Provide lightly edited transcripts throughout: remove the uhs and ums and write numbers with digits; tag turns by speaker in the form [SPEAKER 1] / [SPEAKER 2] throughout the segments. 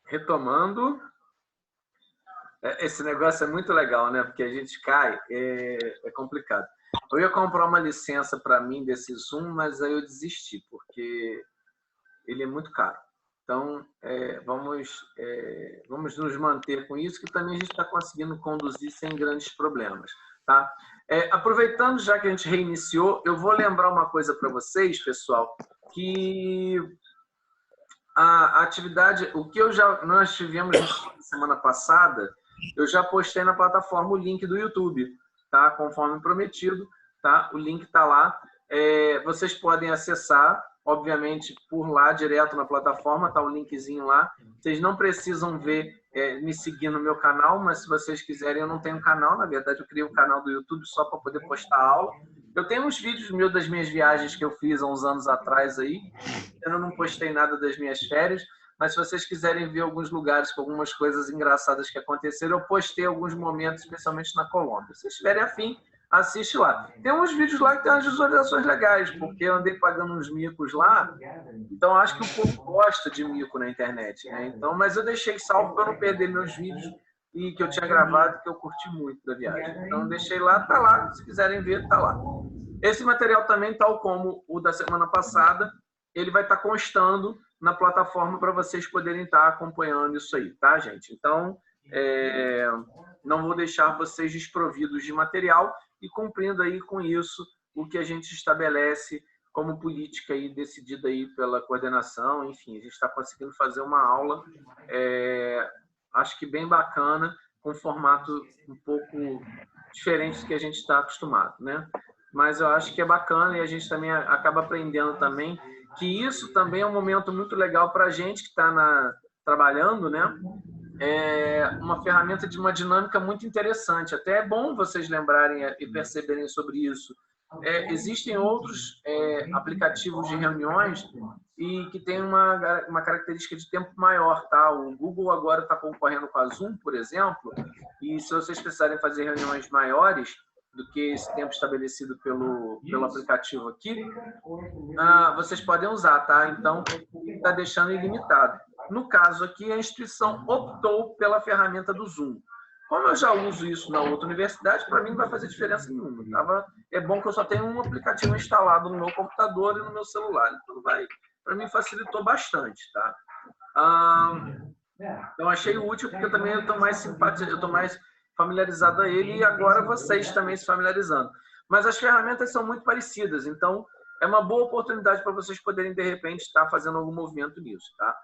[SPEAKER 1] Retomando, esse negócio é muito legal, né? Porque a gente cai, é complicado. Eu ia comprar uma licença para mim desse Zoom, mas aí eu desisti, porque ele é muito caro. Então, vamos nos manter com isso, que também a gente está conseguindo conduzir sem grandes problemas. Tá? Aproveitando, já que a gente reiniciou, eu vou lembrar uma coisa para vocês, pessoal, que a atividade, o que nós tivemos na semana passada, eu já postei na plataforma o link do YouTube, tá? Conforme prometido, tá? O link está lá. Vocês podem acessar, obviamente, por lá, direto na plataforma, tá o linkzinho lá. Vocês não precisam me seguir no meu canal, mas se vocês quiserem, eu não tenho canal, na verdade, eu criei um canal do YouTube só para poder postar aula. Eu tenho uns vídeos meus das minhas viagens que eu fiz há uns anos atrás aí. Eu não postei nada das minhas férias, mas se vocês quiserem ver alguns lugares com algumas coisas engraçadas que aconteceram, eu postei alguns momentos, especialmente na Colômbia. Se vocês estiverem afim, assiste lá. Tem uns vídeos lá que tem umas visualizações legais, porque eu andei pagando uns micos lá, então acho que o povo gosta de mico na internet, né? Então, mas eu deixei salvo para não perder meus vídeos e que eu tinha gravado, que eu curti muito da viagem. Então, deixei lá, tá lá. Se quiserem ver, tá lá. Esse material também, tal como o da semana passada, ele vai estar constando na plataforma para vocês poderem estar acompanhando isso aí, tá, gente? Então, não vou deixar vocês desprovidos de material e cumprindo aí com isso o que a gente estabelece como política aí decidida aí pela coordenação. Enfim, a gente está conseguindo fazer uma aula, acho que bem bacana, com um formato um pouco diferente do que a gente está acostumado, né? Mas eu acho que é bacana e a gente também acaba aprendendo também que isso também é um momento muito legal para a gente que está trabalhando, né? Uma ferramenta de uma dinâmica muito interessante. Até é bom vocês lembrarem e perceberem sobre isso. Existem outros aplicativos de reuniões e que tem uma característica de tempo maior, tá? O Google agora está concorrendo com a Zoom, por exemplo, e se vocês precisarem fazer reuniões maiores do que esse tempo estabelecido pelo aplicativo aqui, vocês podem usar, tá? Então, está deixando ilimitado. No caso aqui, a instituição optou pela ferramenta do Zoom. Como eu já uso isso na outra universidade, para mim não vai fazer diferença nenhuma. É bom que eu só tenha um aplicativo instalado no meu computador e no meu celular. Então, para mim, facilitou bastante, tá? Então, achei útil, porque eu também estou mais simpático, eu estou mais familiarizado a ele e agora vocês também se familiarizando. Mas as ferramentas são muito parecidas, então é uma boa oportunidade para vocês poderem, de repente, estar fazendo algum movimento nisso, tá?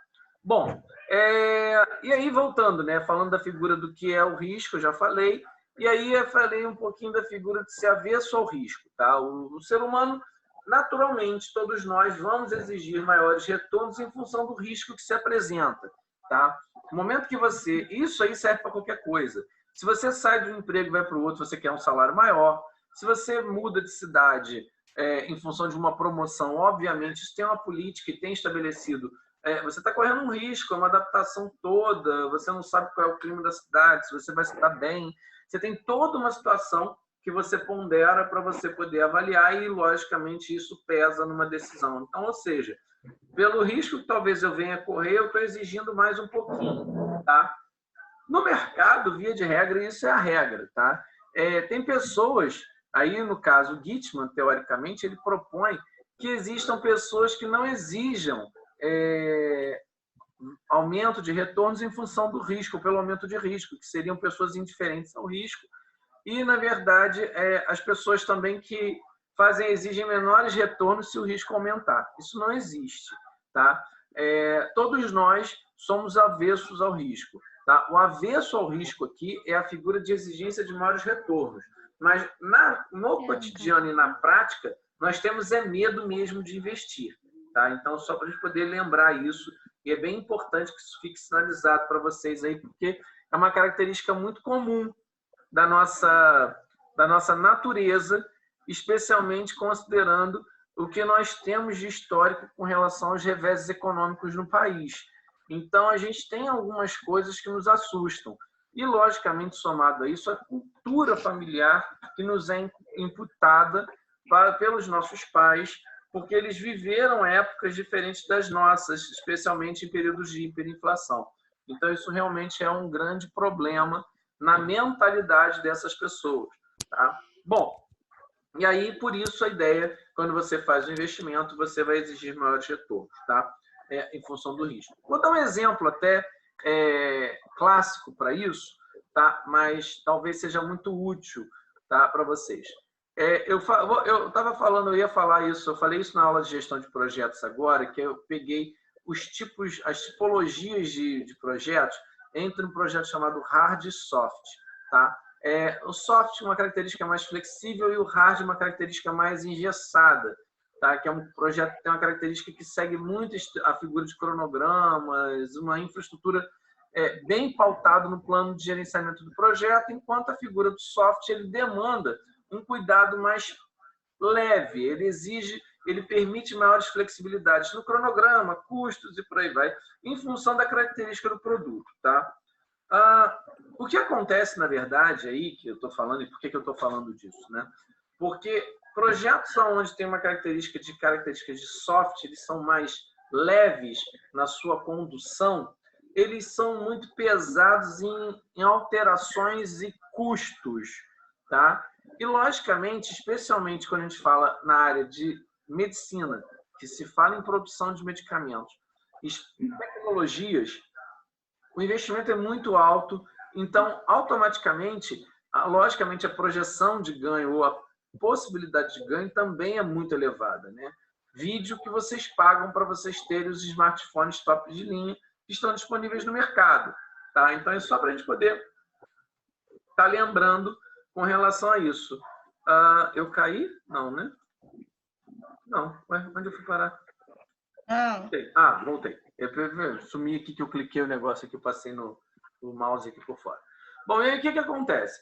[SPEAKER 1] Bom, e aí voltando, né, falando da figura do que é o risco, eu já falei, e aí eu falei um pouquinho da figura de ser avesso ao risco, tá? O ser humano, naturalmente, todos nós vamos exigir maiores retornos em função do risco que se apresenta, tá? No momento que isso aí serve para qualquer coisa. Se você sai de um emprego e vai para o outro, você quer um salário maior. Se você muda de cidade em função de uma promoção, obviamente, isso tem uma política e tem estabelecido. Você está correndo um risco, é uma adaptação toda, você não sabe qual é o clima da cidade, se você vai estar bem. Você tem toda uma situação que você pondera para você poder avaliar e, logicamente, isso pesa numa decisão. Então, ou seja, pelo risco que talvez eu venha correr, eu estou exigindo mais um pouquinho, tá? No mercado, via de regra, isso é a regra, tá? Tem pessoas, aí no caso, o Gitman, teoricamente, ele propõe que existam pessoas que não exijam aumento de retornos em função do risco, pelo aumento de risco, que seriam pessoas indiferentes ao risco. E, na verdade, as pessoas também que exigem menores retornos se o risco aumentar. Isso não existe, tá? Todos nós somos avessos ao risco. Tá? O avesso ao risco aqui é a figura de exigência de maiores retornos. Mas no cotidiano e na prática, nós temos medo mesmo de investir. Tá? Então, só para a gente poder lembrar isso, e é bem importante que isso fique sinalizado para vocês aí, porque é uma característica muito comum da nossa natureza, especialmente considerando o que nós temos de histórico com relação aos reveses econômicos no país. Então, a gente tem algumas coisas que nos assustam. E, logicamente, somado a isso, a cultura familiar que nos é imputada pelos nossos pais, porque eles viveram épocas diferentes das nossas, especialmente em períodos de hiperinflação. Então, isso realmente é um grande problema na mentalidade dessas pessoas. Tá? Bom, e aí, por isso, a ideia, quando você faz um investimento, você vai exigir maiores retornos, tá? Em função do risco. Vou dar um exemplo até clássico para isso, tá? Mas talvez seja muito útil, tá, para vocês. Eu estava falando, eu ia falar isso, eu falei isso na aula de gestão de projetos agora, que eu peguei os tipos, as tipologias de projetos entre um projeto chamado hard e soft, tá? O soft uma característica mais flexível e o hard uma característica mais engessada, tá? Que é um projeto que tem uma característica que segue muito a figura de cronogramas, uma infraestrutura bem pautada no plano de gerenciamento do projeto, enquanto a figura do soft ele demanda um cuidado mais leve, ele permite maiores flexibilidades no cronograma, custos e por aí vai, em função da característica do produto, tá? O que acontece, na verdade, aí, que eu estou falando, e por que eu estou falando disso, né? Porque projetos onde tem uma características de soft, eles são mais leves na sua condução, eles são muito pesados em alterações e custos, tá? E, logicamente, especialmente quando a gente fala na área de medicina, que se fala em produção de medicamentos e tecnologias, o investimento é muito alto, então, automaticamente, logicamente, a projeção de ganho ou a possibilidade de ganho também é muito elevada, né? Vídeo que vocês pagam para vocês terem os smartphones top de linha que estão disponíveis no mercado, tá? Então, é só para a gente poder estar lembrando com relação a isso. Eu caí? Não, né? Não. Onde eu fui parar?
[SPEAKER 2] Não.
[SPEAKER 1] Voltei. Eu sumi aqui que eu cliquei o negócio aqui, eu passei no mouse aqui por fora. Bom, e aí o que acontece?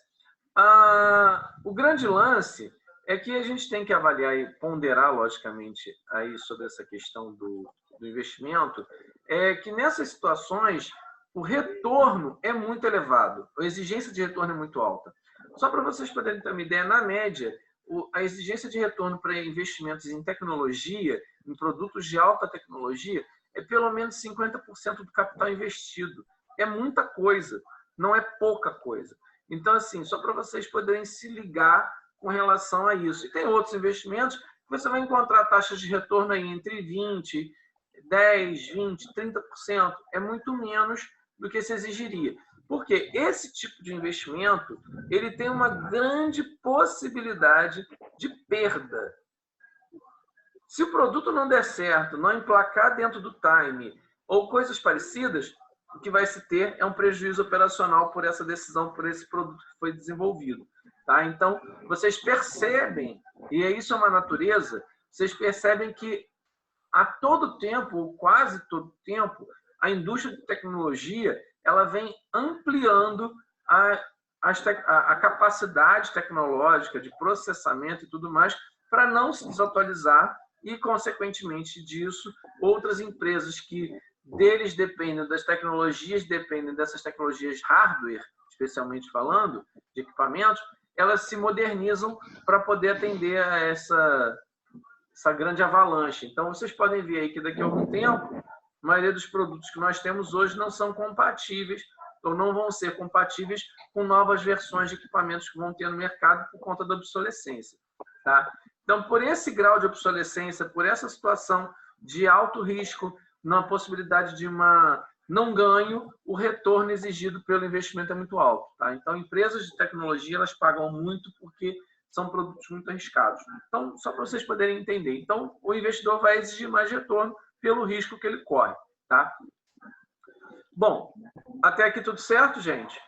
[SPEAKER 1] O grande lance é que a gente tem que avaliar e ponderar, logicamente, aí sobre essa questão do investimento, é que nessas situações o retorno é muito elevado, a exigência de retorno é muito alta. Só para vocês poderem ter uma ideia, na média, a exigência de retorno para investimentos em tecnologia, em produtos de alta tecnologia, é pelo menos 50% do capital investido. É muita coisa, não é pouca coisa. Então, assim, só para vocês poderem se ligar com relação a isso. E tem outros investimentos que você vai encontrar taxas de retorno aí entre 20%, 10%, 20%, 30%. É muito menos do que se exigiria. Porque esse tipo de investimento ele tem uma grande possibilidade de perda. Se o produto não der certo, não emplacar dentro do time ou coisas parecidas, o que vai se ter é um prejuízo operacional por essa decisão, por esse produto que foi desenvolvido. Tá? Então, vocês percebem, e isso é uma natureza, vocês percebem que a todo tempo, ou quase todo tempo, a indústria de tecnologia ela vem ampliando a capacidade tecnológica de processamento e tudo mais para não se desatualizar e, consequentemente disso, outras empresas que deles dependem das tecnologias, dependem dessas tecnologias hardware, especialmente falando, de equipamentos, elas se modernizam para poder atender a essa grande avalanche. Então, vocês podem ver aí que daqui a algum tempo, a maioria dos produtos que nós temos hoje não são compatíveis ou não vão ser compatíveis com novas versões de equipamentos que vão ter no mercado por conta da obsolescência. Tá? Então, por esse grau de obsolescência, por essa situação de alto risco, na possibilidade de não ganho, o retorno exigido pelo investimento é muito alto. Tá? Então, empresas de tecnologia elas pagam muito porque são produtos muito arriscados. Então, só para vocês poderem entender. Então, o investidor vai exigir mais retorno pelo risco que ele corre. Tá? Bom, até aqui tudo certo, gente?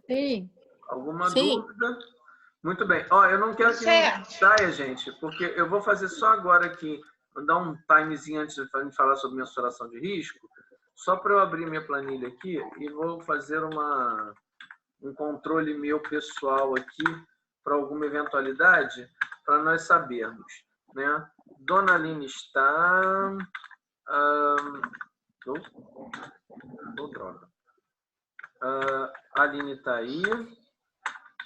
[SPEAKER 2] Sim.
[SPEAKER 1] Alguma dúvida? Muito bem. Eu não quero que ninguém saia, gente, porque eu vou fazer só agora aqui, vou dar um timezinho antes de falar sobre mensuração de risco, só para eu abrir minha planilha aqui e vou fazer um controle meu pessoal aqui para alguma eventualidade, para nós sabermos. Né? Dona Aline está... droga. A Aline está aí.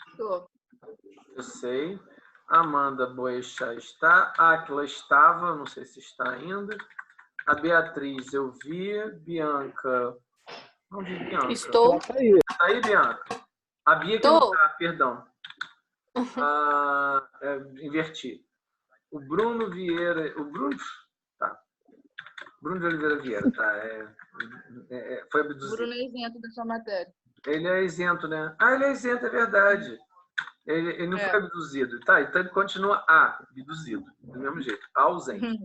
[SPEAKER 2] Estou.
[SPEAKER 1] Eu sei. Amanda Boechat está. Aquila estava, não sei se está ainda. A Beatriz, eu vi. Bianca. Não vi Bianca.
[SPEAKER 2] Estou.
[SPEAKER 1] Tá aí, Bianca? A Bia que não tá, perdão. Inverti. O Bruno Vieira. O Bruno. Tá. Bruno de Oliveira Vieira, tá. Foi abduzido.
[SPEAKER 2] Bruno é isento dessa matéria.
[SPEAKER 1] Ele é isento, né? Ah, ele é isento, é verdade. Ele não foi abduzido. Tá, então ele continua abduzido, do mesmo jeito, ausente.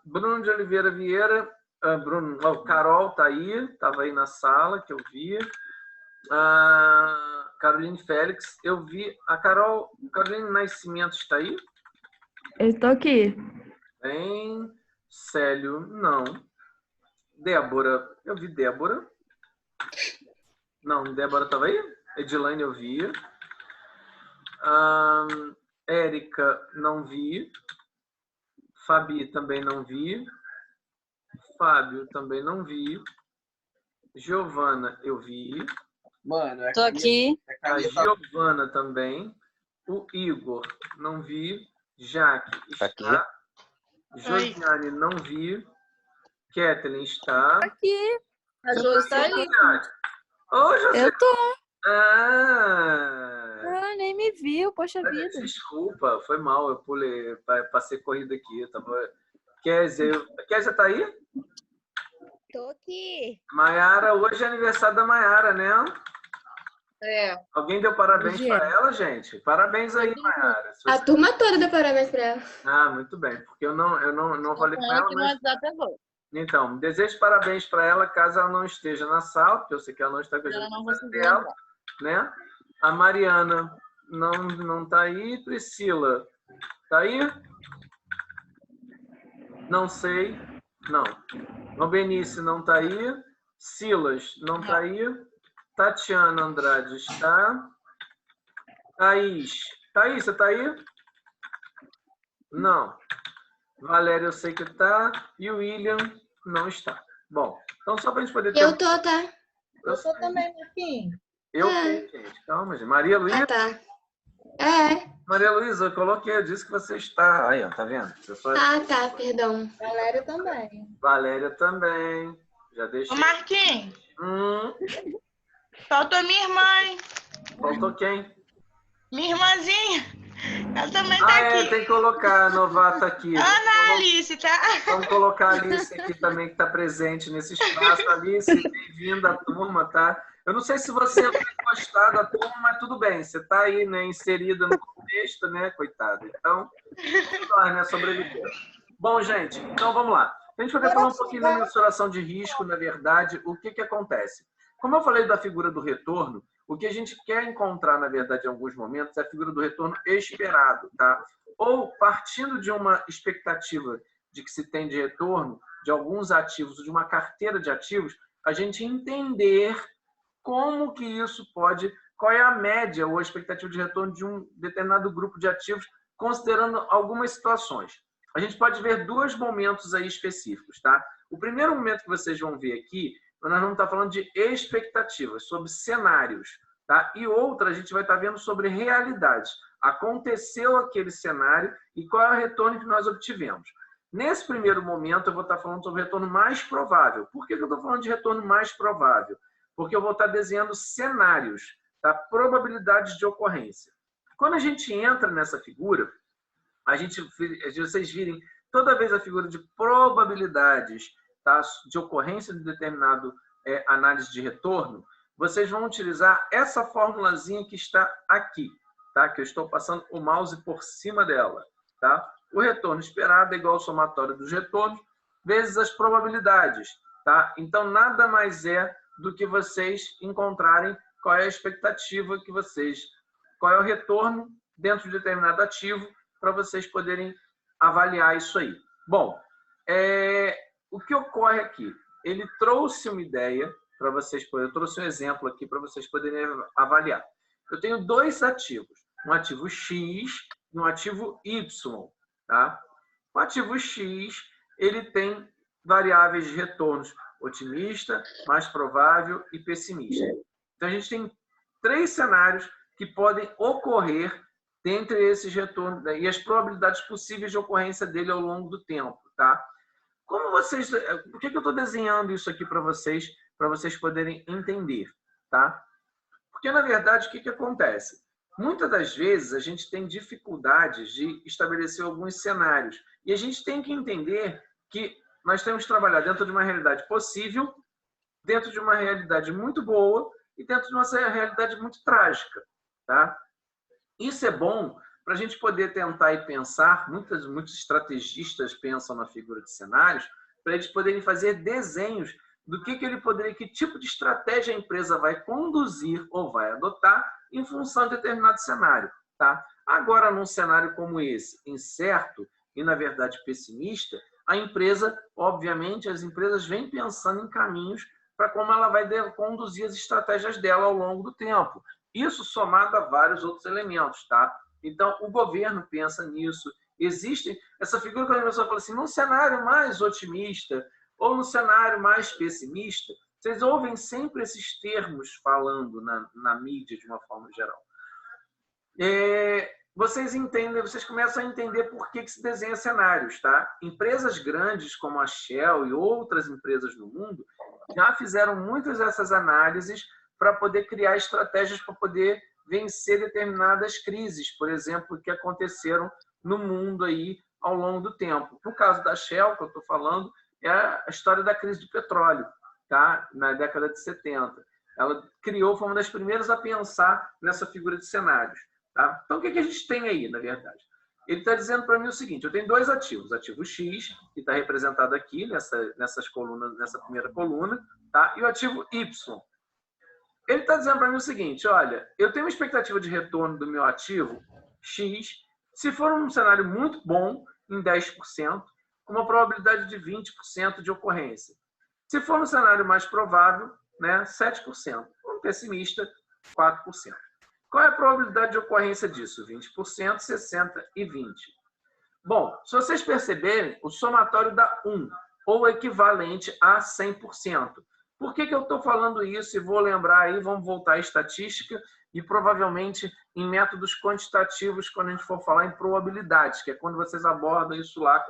[SPEAKER 1] Bruno de Oliveira Vieira, Carol tá aí, estava aí na sala, que eu vi. Caroline Félix, eu vi. A Caroline Nascimento está aí?
[SPEAKER 3] Eu estou aqui.
[SPEAKER 1] Bem. Célio, não. Débora, eu vi Débora. Não, Débora estava aí? Edilane, eu vi. Érica, não vi. Fabi, também não vi. Fábio, também não vi. Giovana, eu vi.
[SPEAKER 2] Mano, tô aqui.
[SPEAKER 1] A Giovana também. O Igor, não vi. Jaque, está. Josiane, não vi. Kathleen está.
[SPEAKER 2] Aqui. A Josi está aí.
[SPEAKER 1] Ô, José.
[SPEAKER 3] Eu tô.
[SPEAKER 1] Nem
[SPEAKER 3] me viu, poxa vida.
[SPEAKER 1] Desculpa, foi mal, eu pulei, passei corrida aqui. Kézia tá aí?
[SPEAKER 3] Tô aqui.
[SPEAKER 1] Maiara, hoje é aniversário da Maiara, né? Alguém deu parabéns para ela, gente? Parabéns aí, Maiara.
[SPEAKER 3] A turma toda deu parabéns para ela.
[SPEAKER 1] Muito bem, porque eu não falei com ela.
[SPEAKER 2] Mas...
[SPEAKER 1] Então, desejo parabéns para ela, caso ela não esteja na sala, porque eu sei que ela não está com a gente dela, né? A Mariana não tá aí. Priscila, tá aí? Não sei. Não. Albenice não tá aí. Silas não tá aí. Tatiana Andrade está. Thaís, você tá aí? Não. Valéria eu sei que tá. E o William não está. Bom, então só para a gente poder ter...
[SPEAKER 3] Eu tô, tá?
[SPEAKER 2] Eu tô também, Marquinhos.
[SPEAKER 1] Gente. Calma, gente. Maria Luísa?
[SPEAKER 3] Tá.
[SPEAKER 1] Maria Luísa, eu coloquei, eu disse que você está. Aí, ó, tá vendo?
[SPEAKER 3] Tá, perdão.
[SPEAKER 2] Valéria também.
[SPEAKER 1] Já deixei.
[SPEAKER 2] Ô, Marquinhos. Faltou minha irmã, hein?
[SPEAKER 1] Faltou quem?
[SPEAKER 2] Minha irmãzinha. Ela também tá aqui.
[SPEAKER 1] Tem que colocar a novata aqui.
[SPEAKER 2] Ana Alice, tá?
[SPEAKER 1] Vamos colocar a Alice aqui também, que está presente nesse espaço. Alice, bem-vinda à turma, tá? Eu não sei se você vai gostar da turma, mas tudo bem. Você está aí, né, inserida no contexto, né, coitada? Então, nós, né, sobrevivendo. Bom, gente, então vamos lá. A gente vai falar um pouquinho da mensuração de risco, na verdade, o que acontece. Como eu falei da figura do retorno, o que a gente quer encontrar, na verdade, em alguns momentos, é a figura do retorno esperado, tá? Ou partindo de uma expectativa de que se tem de retorno de alguns ativos, de uma carteira de ativos, a gente entender como que isso pode, qual é a média ou a expectativa de retorno de um determinado grupo de ativos, considerando algumas situações. A gente pode ver dois momentos aí específicos, tá? O primeiro momento que vocês vão ver aqui, nós vamos estar falando de expectativas, sobre cenários, tá? E outra, a gente vai estar vendo sobre realidades. Aconteceu aquele cenário e qual é o retorno que nós obtivemos. Nesse primeiro momento, eu vou estar falando sobre o retorno mais provável. Por que eu estou falando de retorno mais provável? Porque eu vou estar desenhando cenários, tá? Probabilidades de ocorrência. Quando a gente entra nessa figura, vocês virem toda vez a figura de probabilidades, tá, de ocorrência de determinado análise de retorno, vocês vão utilizar essa formulazinha que está aqui, tá? Que eu estou passando o mouse por cima dela, tá? O retorno esperado é igual ao somatório dos retornos vezes as probabilidades, tá? Então, nada mais é do que vocês encontrarem qual é a expectativa que qual é o retorno dentro de determinado ativo para vocês poderem avaliar isso aí. Bom, o que ocorre aqui? Ele trouxe uma ideia para vocês poderem, eu trouxe um exemplo aqui para vocês poderem avaliar. Eu tenho dois ativos, um ativo X e um ativo Y, tá? O ativo X, ele tem variáveis de retornos otimista, mais provável e pessimista. Então, a gente tem três cenários que podem ocorrer dentre esses retornos e as probabilidades possíveis de ocorrência dele ao longo do tempo, tá? Como vocês... Por que eu estou desenhando isso aqui para vocês poderem entender, tá? Porque, na verdade, o que acontece? Muitas das vezes, a gente tem dificuldades de estabelecer alguns cenários. E a gente tem que entender que nós temos que trabalhar dentro de uma realidade possível, dentro de uma realidade muito boa e dentro de uma realidade muito trágica, tá? Isso é bom para a gente poder tentar e pensar, muitos estrategistas pensam na figura de cenários, para eles poderem fazer desenhos do que ele poderia, que tipo de estratégia a empresa vai conduzir ou vai adotar em função de determinado cenário, tá? Agora, num cenário como esse, incerto e, na verdade, pessimista, a empresa, obviamente, as empresas vêm pensando em caminhos para como ela vai conduzir as estratégias dela ao longo do tempo. Isso somado a vários outros elementos, tá? Então, o governo pensa nisso. Existe essa figura que a pessoa fala assim, num cenário mais otimista ou no cenário mais pessimista, vocês ouvem sempre esses termos falando na mídia de uma forma geral. Vocês entendem, vocês começam a entender por que se desenha cenários, tá? Empresas grandes como a Shell e outras empresas no mundo já fizeram muitas dessas análises para poder criar estratégias para poder vencer determinadas crises, por exemplo, que aconteceram no mundo aí ao longo do tempo. No caso da Shell, que eu estou falando, é a história da crise de petróleo, tá? Na década de 70. Ela criou, foi uma das primeiras a pensar nessa figura de cenários. Tá? Então, o que a gente tem aí, na verdade? Ele está dizendo para mim o seguinte, eu tenho dois ativos. Ativo X, que está representado aqui nessas colunas, nessa primeira coluna, tá? E o ativo Y. Ele está dizendo para mim o seguinte, olha, eu tenho uma expectativa de retorno do meu ativo X, se for um cenário muito bom, em 10%, com uma probabilidade de 20% de ocorrência. Se for um cenário mais provável, né, 7%. Um pessimista, 4%. Qual é a probabilidade de ocorrência disso? 20%, 60% e 20%. Bom, se vocês perceberem, o somatório dá 1, ou equivalente a 100%. Por que eu estou falando isso? E vou lembrar aí, vamos voltar à estatística e provavelmente em métodos quantitativos quando a gente for falar em probabilidades, que é quando vocês abordam isso lá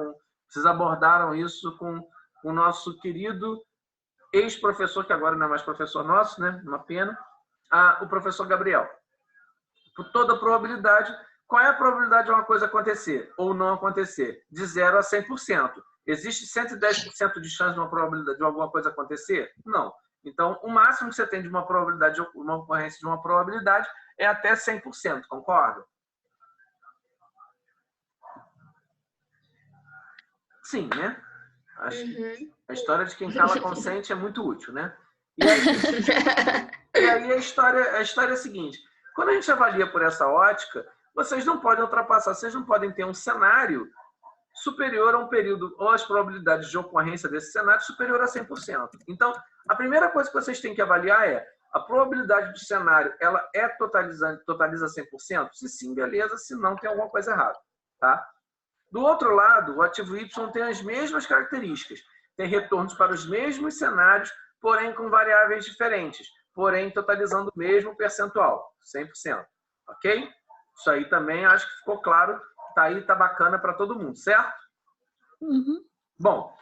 [SPEAKER 1] vocês abordaram isso com o nosso querido ex-professor, que agora não é mais professor nosso, né? Uma pena, o professor Gabriel. Por toda probabilidade, qual é a probabilidade de uma coisa acontecer ou não acontecer? De 0 a 100%. Existe 110% de chance de uma probabilidade de alguma coisa acontecer? Não. Então, o máximo que você tem de uma probabilidade, uma ocorrência de uma probabilidade é até 100%, concorda? Sim, né? A história de quem cala consente é muito útil, né? E aí a história é a seguinte, quando a gente avalia por essa ótica, vocês não podem ultrapassar, vocês não podem ter um cenário superior a um período, ou as probabilidades de ocorrência desse cenário superior a 100%. Então, a primeira coisa que vocês têm que avaliar é a probabilidade do cenário, ela totaliza 100%? Se sim, beleza, se não, tem alguma coisa errada, tá? Do outro lado, o ativo Y tem as mesmas características, tem retornos para os mesmos cenários, porém com variáveis diferentes, porém totalizando o mesmo percentual, 100%, ok? Isso aí também acho que ficou claro, tá aí, tá bacana para todo mundo, certo? Bom,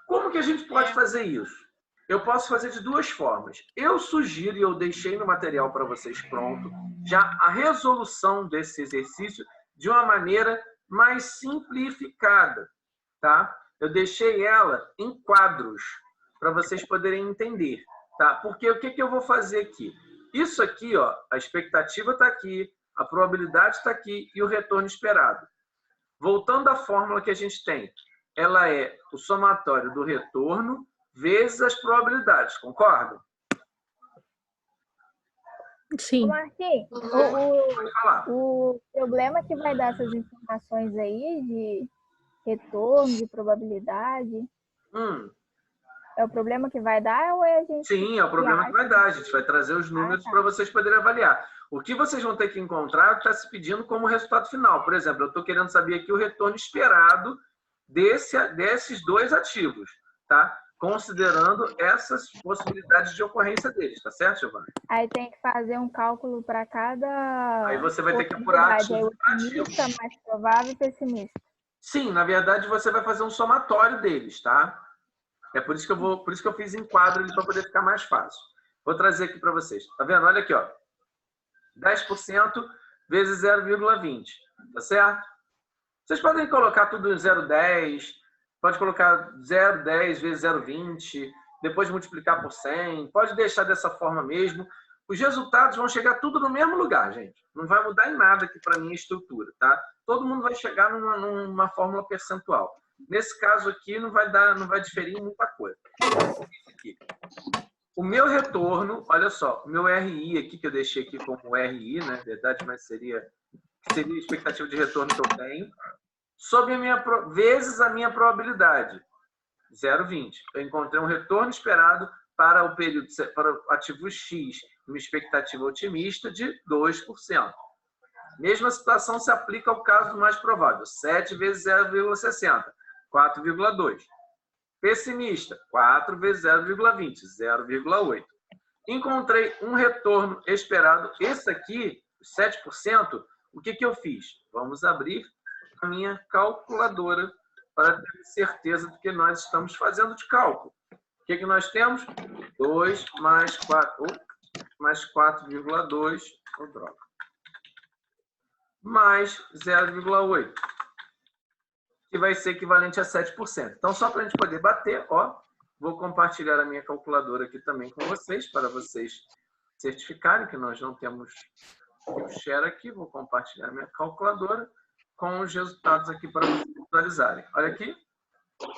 [SPEAKER 1] como que a gente pode fazer isso? Eu posso fazer de duas formas. Eu sugiro, e eu deixei no material para vocês pronto, já a resolução desse exercício de uma maneira mais simplificada, tá? Eu deixei ela em quadros para vocês poderem entender, tá? Porque o que eu vou fazer aqui? Isso aqui, ó, a expectativa está aqui, a probabilidade está aqui e o retorno esperado. Voltando à fórmula que a gente tem, ela é o somatório do retorno vezes as probabilidades, concordam?
[SPEAKER 3] Sim.
[SPEAKER 4] Marquinhos,
[SPEAKER 1] Pode falar.
[SPEAKER 4] o problema que vai dar essas informações aí de retorno, de probabilidade, é o problema que vai dar ou é a gente...
[SPEAKER 1] Sim, é o problema que vai dar. A gente vai trazer os números para vocês poderem avaliar. O que vocês vão ter que encontrar é o que está se pedindo como resultado final. Por exemplo, eu estou querendo saber aqui o retorno esperado desses dois ativos, tá? Considerando essas possibilidades de ocorrência deles, tá certo, Giovana?
[SPEAKER 4] Aí tem que fazer um cálculo para cada...
[SPEAKER 1] Aí você vai ter que apurar ativo por ativo.
[SPEAKER 4] Mais provável e pessimista.
[SPEAKER 1] Sim, na verdade você vai fazer um somatório deles, tá? É por isso que eu fiz em quadro para poder ficar mais fácil. Vou trazer aqui para vocês. Tá vendo? Olha aqui, ó. 10% vezes 0,20. Tá certo? Vocês podem colocar tudo em 0,10, pode colocar 0,10 vezes 0,20, depois multiplicar por 100, pode deixar dessa forma mesmo. Os resultados vão chegar tudo no mesmo lugar, gente. Não vai mudar em nada aqui para a minha estrutura, tá? Todo mundo vai chegar numa fórmula percentual. Nesse caso aqui não vai diferir em muita coisa. Aqui. O meu retorno, olha só, o meu RI aqui, que eu deixei aqui como RI, né? Na verdade, mas seria a expectativa de retorno que eu tenho, vezes a minha probabilidade, 0,20. Eu encontrei um retorno esperado para o período, para o ativo X, uma expectativa otimista de 2%. Mesma situação se aplica ao caso mais provável, 7 vezes 0,60, 4,2. Pessimista, 4 vezes 0,20, 0,8. Encontrei um retorno esperado, esse aqui, 7%, o que eu fiz? Vamos abrir a minha calculadora para ter certeza do que nós estamos fazendo de cálculo. O que nós temos? 2 mais 4, mais 4,2, mais 0,8, que vai ser equivalente a 7%. Então, só para a gente poder bater, ó, vou compartilhar a minha calculadora aqui também com vocês, para vocês certificarem que nós não temos o share aqui. Vou compartilhar a minha calculadora com os resultados aqui para vocês visualizarem. Olha aqui,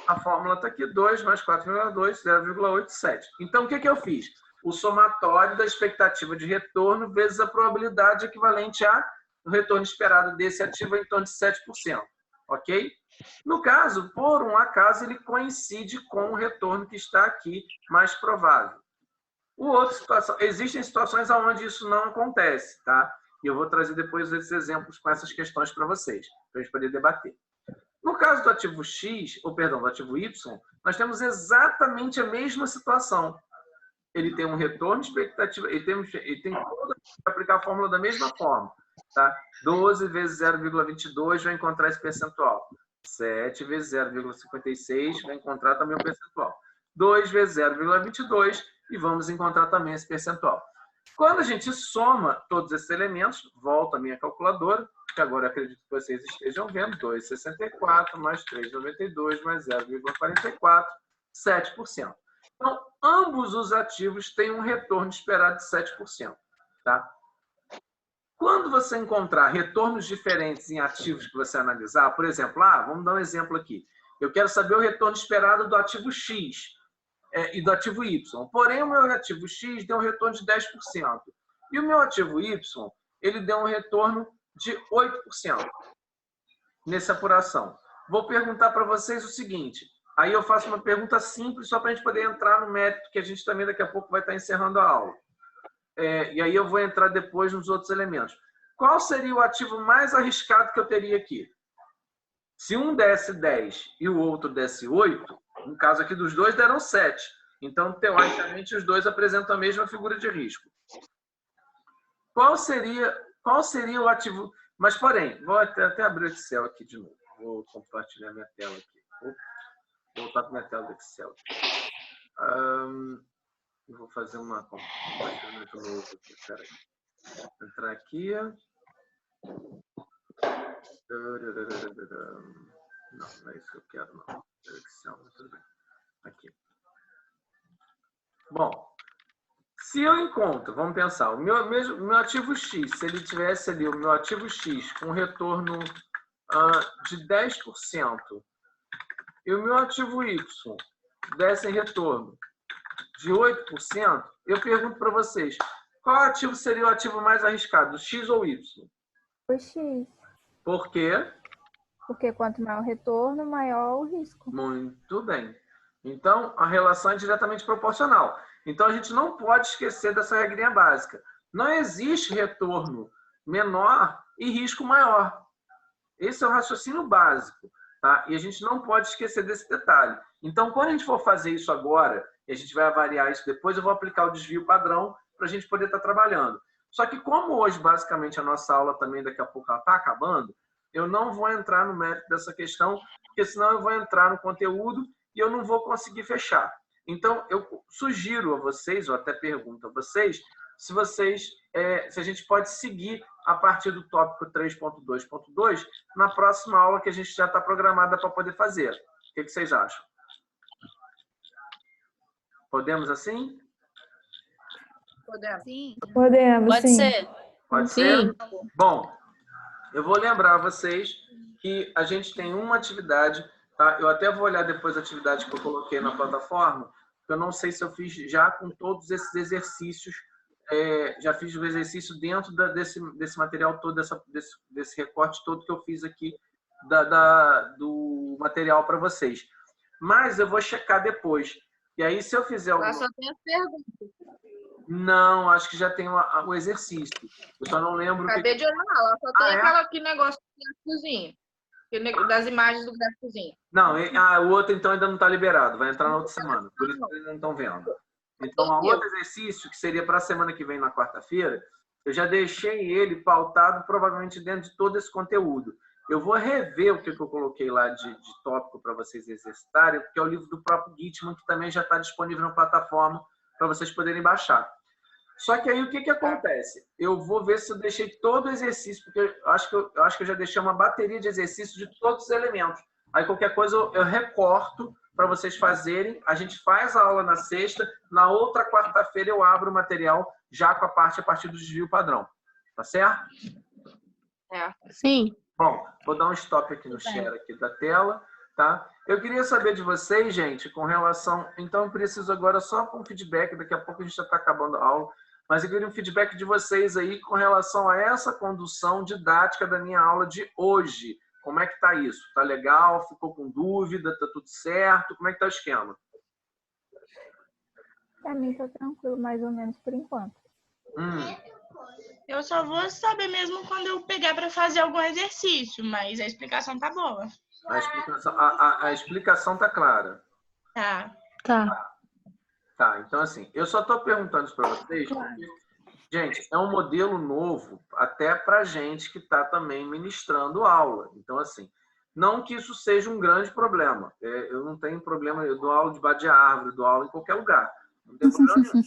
[SPEAKER 1] a fórmula está aqui, 2 mais 4,2, 0,87. Então, o que eu fiz? O somatório da expectativa de retorno vezes a probabilidade equivalente ao retorno esperado desse ativo em torno de 7%. Ok? No caso, por um acaso, ele coincide com o retorno que está aqui mais provável. Existem situações onde isso não acontece, tá? E eu vou trazer depois esses exemplos com essas questões para vocês, para a gente poder debater. No caso do ativo X, ou perdão, do ativo Y, nós temos exatamente a mesma situação. Ele tem um retorno expectativa, ele tem que aplicar a fórmula da mesma forma, tá? 12 vezes 0,22 vai encontrar esse percentual. 7 vezes 0,56 vai encontrar também o percentual. 2 vezes 0,22 e vamos encontrar também esse percentual. Quando a gente soma todos esses elementos, volta a minha calculadora, que agora eu acredito que vocês estejam vendo, 2,64 mais 3,92 mais 0,44, 7%. Então, ambos os ativos têm um retorno esperado de 7%. Tá? Quando você encontrar retornos diferentes em ativos que você analisar, por exemplo, vamos dar um exemplo aqui. Eu quero saber o retorno esperado do ativo X e do ativo Y. Porém, o meu ativo X deu um retorno de 10%. E o meu ativo Y, ele deu um retorno de 8% nessa apuração. Vou perguntar para vocês o seguinte. Aí eu faço uma pergunta simples só para a gente poder entrar no mérito, que a gente também daqui a pouco vai estar encerrando a aula. E aí eu vou entrar depois nos outros elementos. Qual seria o ativo mais arriscado que eu teria aqui? Se um desse 10 e o outro desse 8, no caso aqui dos dois deram 7. Então, teoricamente, os dois apresentam a mesma figura de risco. Qual seria o ativo... Mas, porém, vou até abrir o Excel aqui de novo. Vou compartilhar minha tela aqui. Vou voltar para minha tela do Excel. Vou fazer uma compartilhamento novo aqui. Espera aí. Entrar aqui. Não é isso que eu quero, não. Excel, mas tudo bem. Aqui. Bom, se eu encontro, vamos pensar, o meu ativo X, se ele tivesse ali o meu ativo X com retorno de 10% e o meu ativo Y desse retorno de 8%, eu pergunto para vocês, qual ativo seria o ativo mais arriscado, X ou Y?
[SPEAKER 4] O X.
[SPEAKER 1] Por quê?
[SPEAKER 4] Porque quanto maior o retorno, maior o risco.
[SPEAKER 1] Muito bem. Então, a relação é diretamente proporcional. Então, a gente não pode esquecer dessa regrinha básica. Não existe retorno menor e risco maior. Esse é o raciocínio básico. Tá? E a gente não pode esquecer desse detalhe. Então, quando a gente for fazer isso agora, e a gente vai avaliar isso depois, eu vou aplicar o desvio padrão para a gente poder estar trabalhando. Só que como hoje, basicamente, a nossa aula também daqui a pouco está acabando, eu não vou entrar no mérito dessa questão, porque senão eu vou entrar no conteúdo e eu não vou conseguir fechar. Então, eu sugiro a vocês, ou até pergunto a vocês, se a gente pode seguir a partir do tópico 3.2.2 na próxima aula que a gente já está programada para poder fazer. O que vocês acham? Podemos assim?
[SPEAKER 3] Podemos. Sim.
[SPEAKER 4] Podemos,
[SPEAKER 3] Pode
[SPEAKER 4] sim.
[SPEAKER 3] ser.
[SPEAKER 1] Pode ser? Bom, eu vou lembrar vocês que a gente tem uma atividade, tá? Eu até vou olhar depois a atividade que eu coloquei na plataforma, porque eu não sei se eu fiz já com todos esses exercícios, já fiz o exercício dentro desse material todo, desse recorte todo que eu fiz aqui do material para vocês. Mas eu vou checar depois. E aí, se eu fizer alguma...
[SPEAKER 3] Só tem as perguntas.
[SPEAKER 1] Não, acho que já tem o exercício. Eu só não lembro...
[SPEAKER 3] Acabei de olhar lá, só tem aquele negócio do gráficozinho. Das imagens do gráficozinho.
[SPEAKER 1] Não, o outro então ainda não está liberado. Vai entrar na outra semana. Por isso que eles não estão vendo. Então, o outro exercício, que seria para a semana que vem, na quarta-feira, eu já deixei ele pautado provavelmente dentro de todo esse conteúdo. Eu vou rever o que eu coloquei lá de tópico para vocês exercitarem, porque é o livro do próprio Gitman, que também já está disponível na plataforma para vocês poderem baixar. Só que aí o que acontece? Eu vou ver se eu deixei todo o exercício, porque eu acho que eu já deixei uma bateria de exercícios de todos os elementos. Aí qualquer coisa eu recorto para vocês fazerem. A gente faz a aula na sexta, na outra quarta-feira eu abro o material já com a partir do desvio padrão. Tá certo?
[SPEAKER 3] Sim.
[SPEAKER 1] Bom, vou dar um stop aqui no share aqui da tela, tá? Eu queria saber de vocês, gente, com relação... Então, eu preciso agora só com feedback, daqui a pouco a gente já está acabando a aula, mas eu queria um feedback de vocês aí com relação a essa condução didática da minha aula de hoje. Como é que tá isso? Tá legal? Ficou com dúvida? Tá tudo certo? Como é que tá o esquema?
[SPEAKER 4] Para mim tá tranquilo, mais ou menos, por enquanto.
[SPEAKER 2] Eu só vou saber mesmo quando eu pegar para fazer algum exercício, mas a explicação tá boa.
[SPEAKER 1] A explicação tá clara. Tá, então assim, eu só estou perguntando isso para vocês, porque, gente, é um modelo novo até para gente que está também ministrando aula. Então, assim, não que isso seja um grande problema. Eu não tenho problema, eu dou aula debaixo de árvore, dou aula em qualquer lugar. Não tem problema nenhum.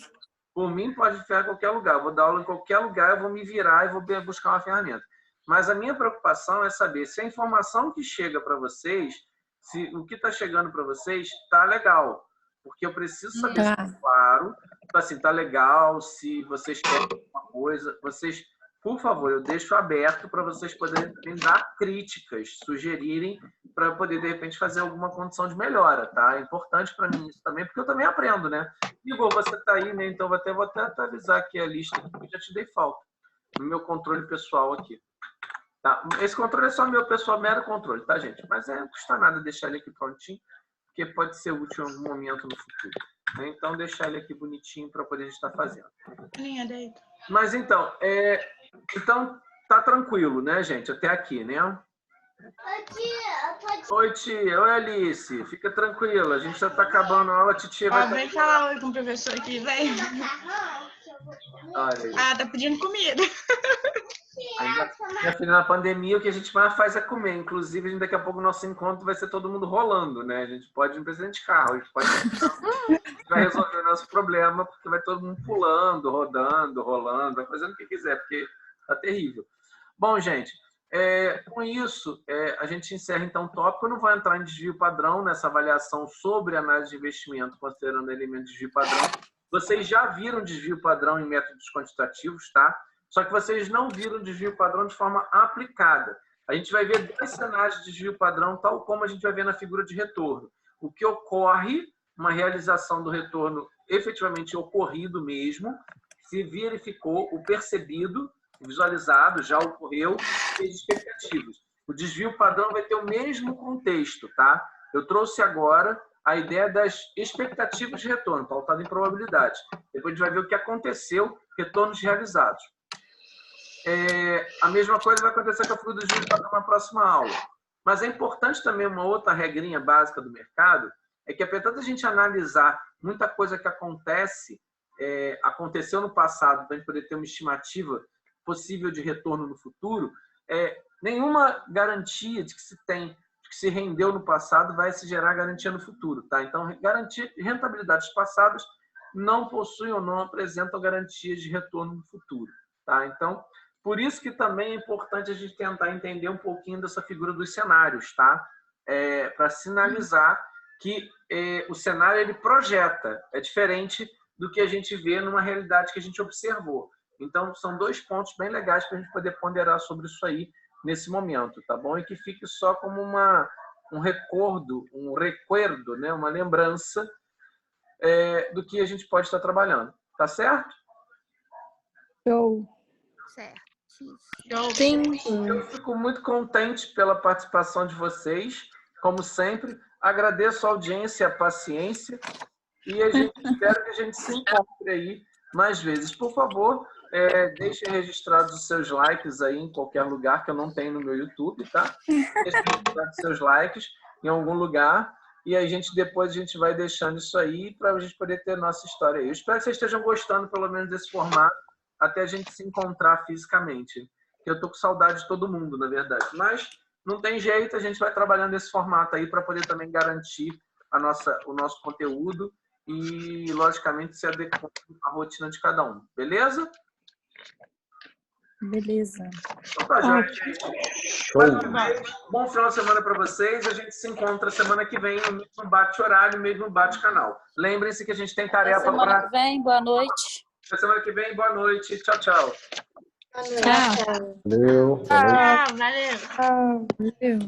[SPEAKER 1] Por mim, pode enfiar em qualquer lugar. Eu vou dar aula em qualquer lugar, eu vou me virar e vou buscar uma ferramenta. Mas a minha preocupação é saber se a informação que chega para vocês, se o que está chegando para vocês está legal. Porque eu preciso saber se é claro, assim, tá legal, se vocês querem alguma coisa. Vocês, por favor, eu deixo aberto para vocês poderem dar críticas, sugerirem, para poder, de repente, fazer alguma condição de melhora, tá? É importante para mim isso também, porque eu também aprendo, né? Igor, você está aí, né? Então, vou até atualizar aqui a lista, que eu já te dei falta, no meu controle pessoal aqui. Tá? Esse controle é só meu pessoal, mero controle, tá, gente? Mas não custa nada deixar ele aqui prontinho, porque pode ser útil em algum momento no futuro. Então, deixar ele aqui bonitinho para poder estar fazendo. Mas, então, tá tranquilo, né, gente? Até aqui, né? Oi, tia. Oi, Alice. Fica tranquila. A gente já tá acabando a aula. A titia vai...
[SPEAKER 2] Vem falar oi com o professor aqui, vem. Tá pedindo comida.
[SPEAKER 1] Minha filha, na pandemia, o que a gente mais faz é comer. Inclusive, daqui a pouco o nosso encontro vai ser todo mundo rolando, né? A gente pode ir no presente de carro. A gente vai resolver o nosso problema, porque vai todo mundo pulando, rodando, rolando, vai fazendo o que quiser, porque tá terrível. Bom, gente, com isso, a gente encerra, então, o tópico. Eu não vou entrar em desvio padrão nessa avaliação sobre análise de investimento, considerando elementos de desvio padrão. Vocês já viram desvio padrão em métodos quantitativos, tá? Só que vocês não viram desvio padrão de forma aplicada. A gente vai ver 2 cenários de desvio padrão, tal como a gente vai ver na figura de retorno. O que ocorre, uma realização do retorno efetivamente ocorrido mesmo, se verificou o percebido, visualizado, já ocorreu, e as expectativas. O desvio padrão vai ter o mesmo contexto, tá? Eu trouxe agora a ideia das expectativas de retorno, pautado em probabilidade. Depois a gente vai ver o que aconteceu, retornos realizados. A mesma coisa vai acontecer com a figura do desvio padrão na próxima aula. Mas é importante também uma outra regrinha básica do mercado, é que apesar da gente analisar muita coisa que aconteceu no passado, para a gente poder ter uma estimativa possível de retorno no futuro, nenhuma garantia de que se tem que se rendeu no passado vai se gerar garantia no futuro, tá? Então, rentabilidades passadas não possuem ou não apresentam garantias de retorno no futuro, tá? Então, por isso que também é importante a gente tentar entender um pouquinho dessa figura dos cenários, tá? Para sinalizar que o cenário ele projeta, é diferente do que a gente vê numa realidade que a gente observou. Então, são 2 pontos bem legais para a gente poder ponderar sobre isso aí nesse momento, tá bom? E que fique só como um recuerdo, né? Uma lembrança do que a gente pode estar trabalhando. Tá certo?
[SPEAKER 4] Show.
[SPEAKER 5] Certo.
[SPEAKER 4] Sim.
[SPEAKER 1] Eu fico muito contente pela participação de vocês, como sempre. Agradeço a audiência e a paciência e a gente espera que a gente se encontre aí mais vezes. Por favor, deixem registrados os seus likes aí em qualquer lugar, que eu não tenho no meu YouTube, tá? Deixem registrados os seus likes em algum lugar e depois a gente vai deixando isso aí para a gente poder ter nossa história aí. Eu espero que vocês estejam gostando, pelo menos, desse formato, até a gente se encontrar fisicamente. Eu tô com saudade de todo mundo, na verdade. Mas não tem jeito, a gente vai trabalhando nesse formato aí para poder também garantir o nosso conteúdo e, logicamente, se adequar à rotina de cada um. Beleza?
[SPEAKER 4] Beleza.
[SPEAKER 1] Então tá, gente. Bom final de semana para vocês. A gente se encontra semana que vem no mesmo bate-horário, mesmo bate-canal. Lembrem-se que a gente tem tarefa para...
[SPEAKER 6] Semana que vem, boa noite.
[SPEAKER 1] Semana que vem, boa noite. Tchau, tchau.
[SPEAKER 6] Tchau.
[SPEAKER 7] Valeu.
[SPEAKER 2] Tchau, valeu.
[SPEAKER 4] Valeu.